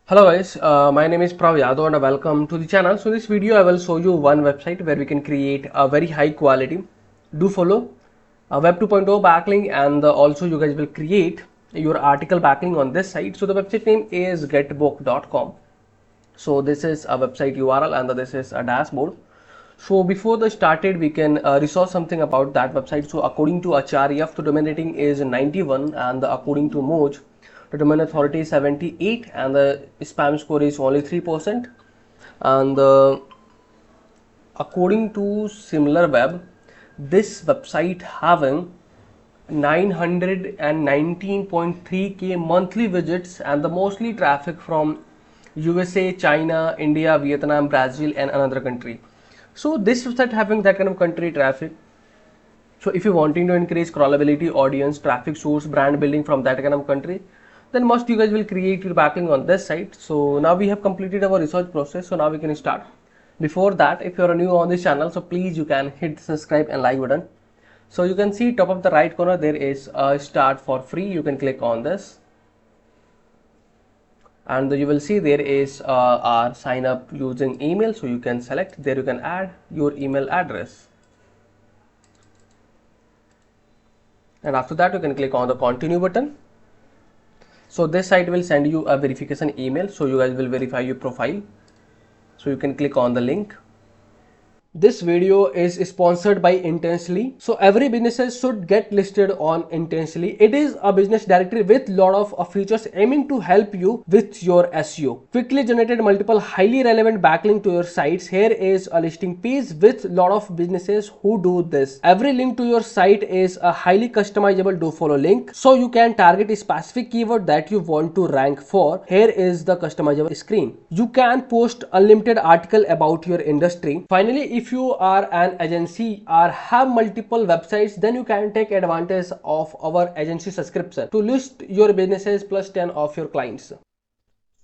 Hello guys, my name is Prav Yadav and welcome to the channel. So in this video I will show you one website where we can create a very high quality. Do follow a Web 2.0 backlink and also you guys will create your article backlink on this site. So the website name is getbook.com. So this is a website URL and this is a dashboard. So before the started we can resource something about that website. So according to Acharya, the domain rating is 91 and according to Moj, the domain authority is 78 and the spam score is only 3%. And according to SimilarWeb, this website having 919.3k monthly visits and the mostly traffic from USA, China, India, Vietnam, Brazil and another country. So this website having that kind of country traffic. So if you're wanting to increase crawlability, audience, traffic source, brand building from that kind of country, then must you guys will create your backlink on this site. So now we have completed our research process. So now we can start. Before that, if you're new on this channel, so please you can hit subscribe and like button. So you can see top of the right corner there is a start for free. You can click on this and you will see there is our sign up using email. So you can select there, you can add your email address. And after that you can click on the continue button. So this site will send you a verification email. So you guys will verify your profile. So you can click on the link. This video is sponsored by Intensely. So every businesses should get listed on Intensely. It is a business directory with lot of features aiming to help you with your SEO. Quickly generated multiple highly relevant backlink to your sites. Here is a listing page with lot of businesses who do this. Every link to your site is a highly customizable do follow link. So you can target a specific keyword that you want to rank for. Here is the customizable screen. You can post unlimited article about your industry. Finally, if you are an agency or have multiple websites, then you can take advantage of our agency subscription to list your businesses plus 10 of your clients.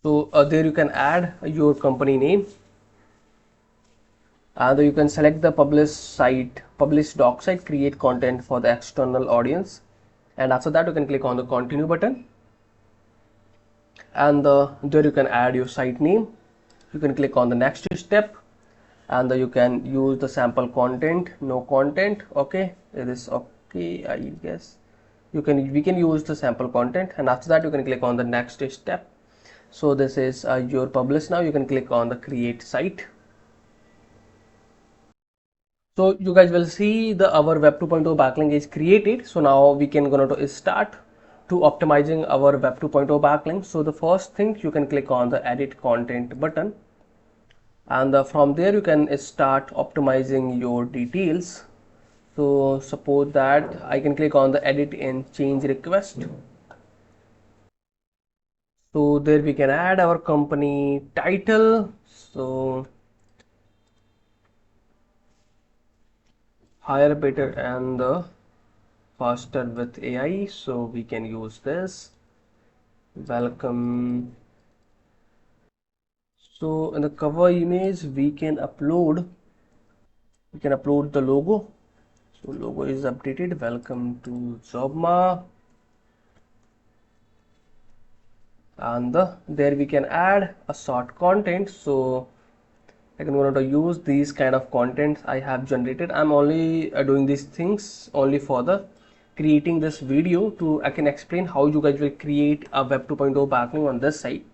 So there you can add your company name and you can select the publish doc site, create content for the external audience, and after that you can click on the continue button and there you can add your site name. You can click on the next step and you can use the sample content, no content. Okay, it is okay, I guess we can use the sample content, and after that you can click on the next step. So this is your publish. Now you can click on the create site. So you guys will see the our web 2.0 backlink is created. So now we can gonna to start to optimizing our web 2.0 backlink. So the first thing, you can click on the edit content button and from there you can start optimizing your details. So suppose that I can click on the edit and change request. So there we can add our company title. So higher, better and faster with AI. So we can use this. Welcome. So in the cover image we can upload the logo. So logo is updated. Welcome to Jobma. And there we can add a short content. So I can want to use these kind of content I have generated. I'm only doing these things only for the creating this video to I can explain how you guys will create a web 2.0 backlink on this site.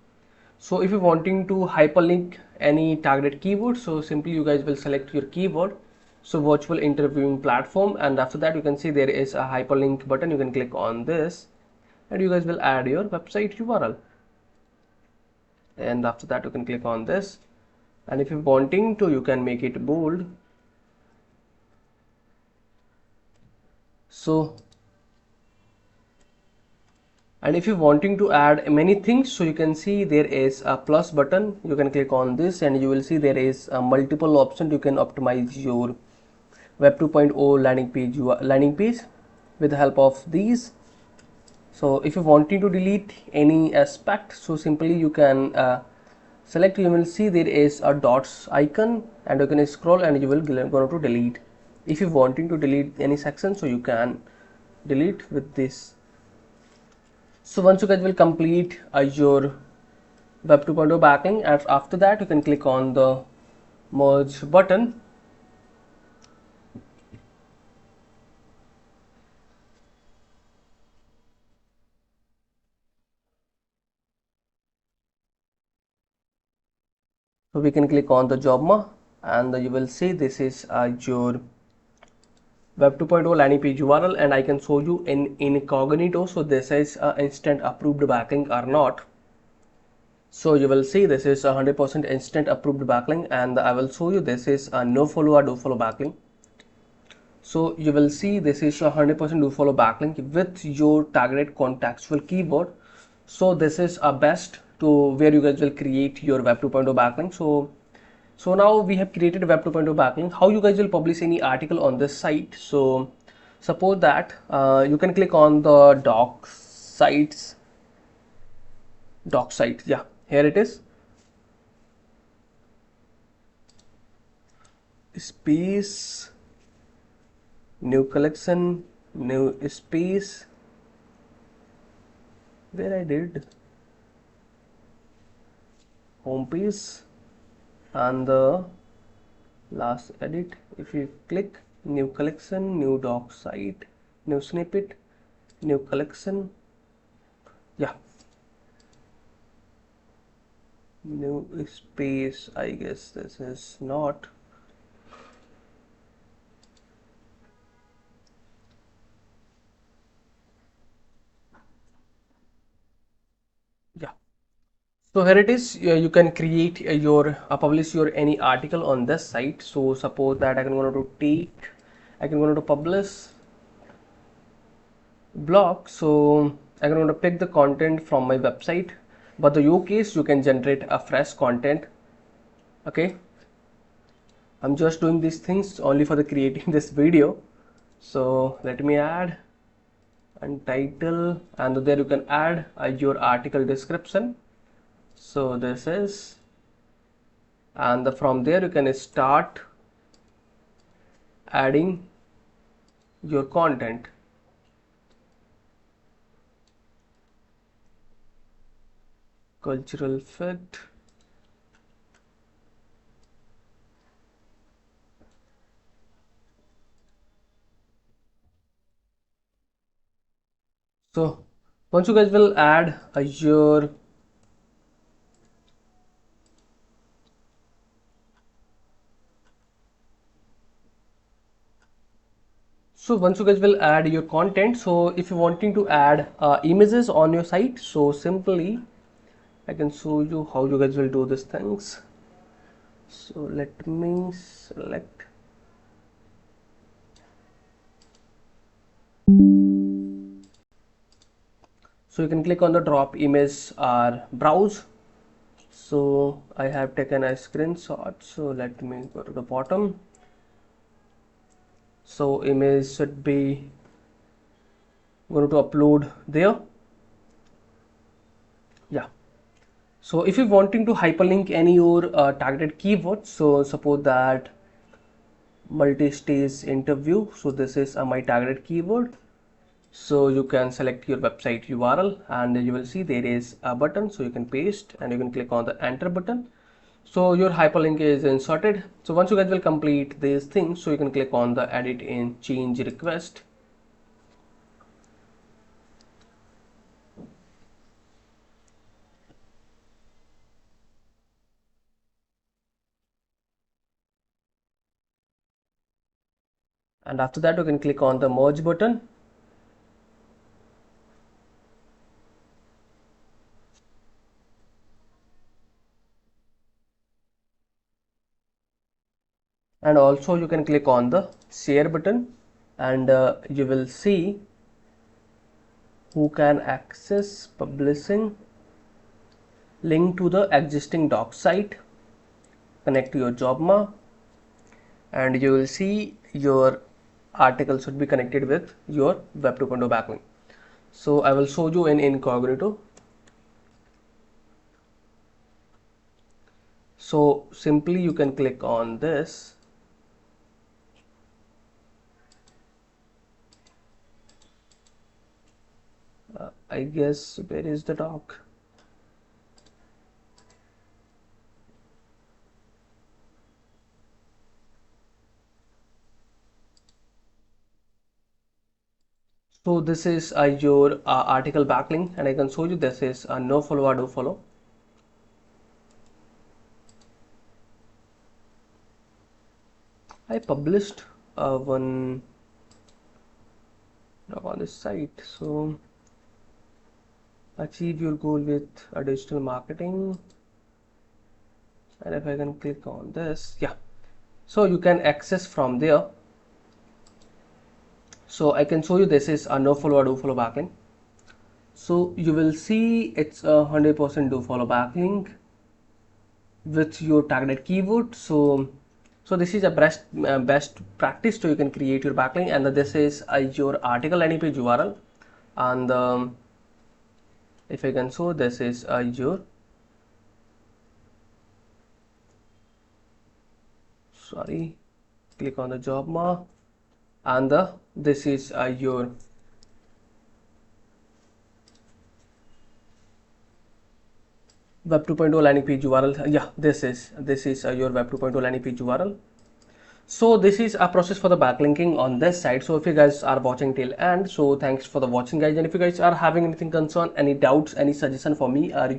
So if you're wanting to hyperlink any targeted keyword, so simply you guys will select your keyword. So virtual interviewing platform, and after that you can see there is a hyperlink button. You can click on this and you guys will add your website URL, and after that you can click on this, and if you're wanting to you can make it bold. So and if you're wanting to add many things, so you can see there is a plus button. You can click on this and you will see there is a multiple option. You can optimize your web 2.0 landing page with the help of these. So if you're wanting to delete any aspect, so simply you can select. You will see there is a dots icon and you can scroll and you will go to delete. If you're wanting to delete any section, so you can delete with this. So once you guys will complete your Web 2.0 backlink, and after that you can click on the merge button. So we can click on the job and you will see this is your Web 2.0 landing page URL, and I can show you in incognito. So this is instant approved backlink or not. So you will see this is 100% instant approved backlink, and I will show you this is a no follow or do follow backlink. So you will see this is 100% do follow backlink with your targeted contextual keyword. So this is a best to where you guys will create your Web 2.0 backlink. So now we have created a Web 2.0 backlink. How you guys will publish any article on this site? So suppose that you can click on the doc site. Yeah, here it is. Space, new collection, new space, where I did home page, and the last edit. If you click new collection, new doc site, new snippet, new collection, yeah, new space, I guess this is not. Yeah, so here it is. You can create your publish your any article on this site. So suppose that I can go to publish blog. So I'm going to pick the content from my website, but the your case you can generate a fresh content. Okay, I'm just doing these things only for the creating this video. So let me add and title, and there you can add your article description. So this is, and from there you can start adding your content. Cultural fit. So once you guys will add your once you guys will add your content, so if you wanting to add images on your site, so simply I can show you how you guys will do these things. So let me select. So you can click on the drop image or browse. So I have taken a screenshot. So let me go to the bottom. So image should be going to upload there. Yeah. So if you're wanting to hyperlink any your targeted keywords, so suppose that multi-stage interview. So this is my targeted keyword. So you can select your website URL, and you will see there is a button. So you can paste and you can click on the enter button. So your hyperlink is inserted. So once you guys will complete these things, so you can click on the edit and change request. And after that you can click on the merge button. And also you can click on the share button, and you will see who can access publishing link to the existing doc site. Connect to your job and you will see your article should be connected with your Web 2.0 backlink. So I will show you in incognito. So simply you can click on this. I guess where is the doc? So this is your article backlink, and I can show you this is no follow or do follow. I published one on this site. So achieve your goal with digital marketing, and if I can click on this, yeah, so you can access from there. So I can show you this is a no follow or do follow backlink. So you will see it's a 100% do follow backlink with your targeted keyword. So this is a best practice, so you can create your backlink, and this is your article landing page URL, and if I can show, this is your click on the job mark, and this is your web 2.0 landing page URL. Yeah, this is your web 2.0 landing page URL. So this is a process for the backlinking on this site. So if you guys are watching till end, so thanks for the watching, guys. And if you guys are having anything concern, any doubts, any suggestion for me, or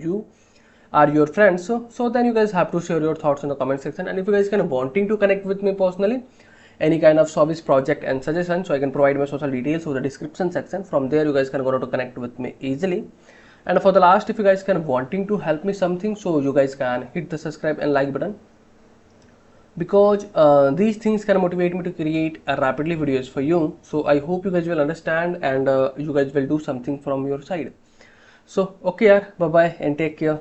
your friends, so then you guys have to share your thoughts in the comment section. And if you guys can wanting to connect with me personally, any kind of service, project and suggestion, so I can provide my social details in the description section. From there you guys can go to connect with me easily. And for the last, if you guys can wanting to help me something, so you guys can hit the subscribe and like button, because these things can motivate me to create rapidly videos for you. So I hope you guys will understand, and you guys will do something from your side. So okay, bye bye and take care.